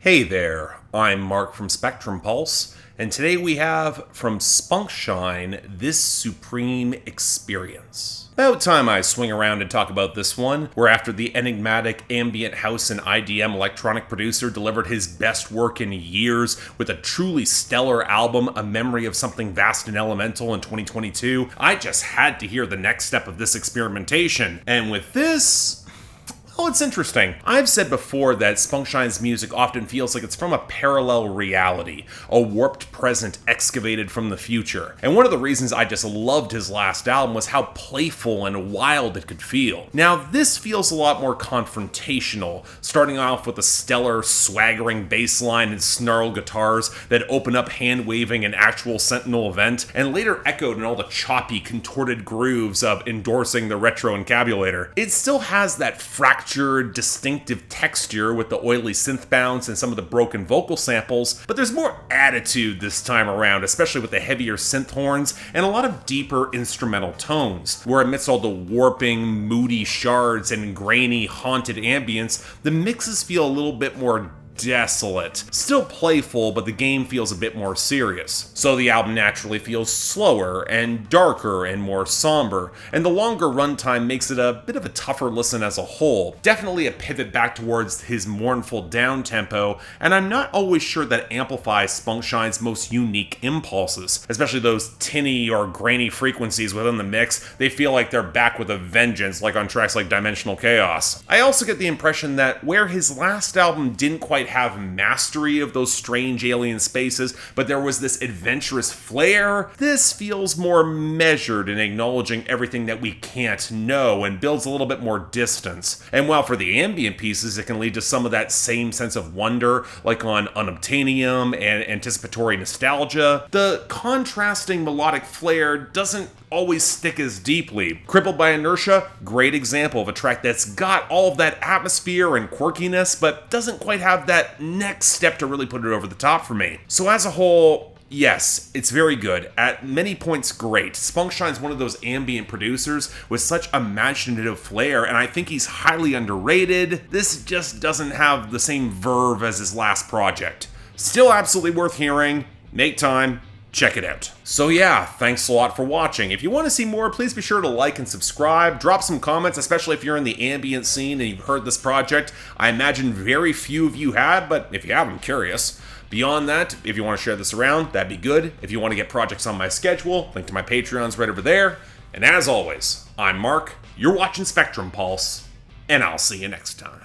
Hey there, I'm Mark from Spectrum Pulse, and today we have from Spunkshine This Supreme Experience. About time I swing around and talk about this one, where after the enigmatic ambient house and IDM electronic producer delivered his best work in years with a truly stellar album, A Memory of Something Vast and Elemental in 2022, I just had to hear the next step of this experimentation. And with this, well, it's interesting. I've said before that Spunkshine's music often feels like it's from a parallel reality, a warped present excavated from the future. And one of the reasons I just loved his last album was how playful and wild it could feel. Now, this feels a lot more confrontational, starting off with a stellar, swaggering bass line and snarled guitars that open up Handwaving an actual Sentinel event, and later echoed in all the choppy, contorted grooves of Endorsing The Retro Encabulator. It still has that fractured, distinctive texture with the oily synth bounce and some of the broken vocal samples, but there's more attitude this time around, especially with the heavier synth horns and a lot of deeper instrumental tones, where amidst all the warping, moody shards and grainy, haunted ambience, the mixes feel a little bit more desolate. Still playful, but the game feels a bit more serious. So the album naturally feels slower and darker and more somber, and the longer runtime makes it a bit of a tougher listen as a whole. Definitely a pivot back towards his mournful downtempo, and I'm not always sure that amplifies Spunkshine's most unique impulses, especially those tinny or grainy frequencies within the mix. They feel like they're back with a vengeance, like on tracks like Dimensional Chaos. I also get the impression that where his last album didn't quite have mastery of those strange alien spaces, but there was this adventurous flair, this feels more measured in acknowledging everything that we can't know and builds a little bit more distance. And while for the ambient pieces it can lead to some of that same sense of wonder, like on Unobtainium and Anticipatory Nostalgia, the contrasting melodic flair doesn't always stick as deeply. Crippled by Inertia, great example of a track that's got all of that atmosphere and quirkiness, but doesn't quite have that next step to really put it over the top for me. So as a whole, yes, it's very good. At many points, great. Spunkshine's one of those ambient producers with such imaginative flair, and I think he's highly underrated. This just doesn't have the same verve as his last project. Still absolutely worth hearing. Make time. Check it out. So yeah, thanks a lot for watching. If you want to see more, please be sure to like and subscribe. Drop some comments, especially if you're in the ambient scene and you've heard this project. I imagine very few of you had, but if you have, I'm curious. Beyond that, if you want to share this around, that'd be good. If you want to get projects on my schedule, link to my Patreon's right over there. And as always, I'm Mark, you're watching Spectrum Pulse, and I'll see you next time.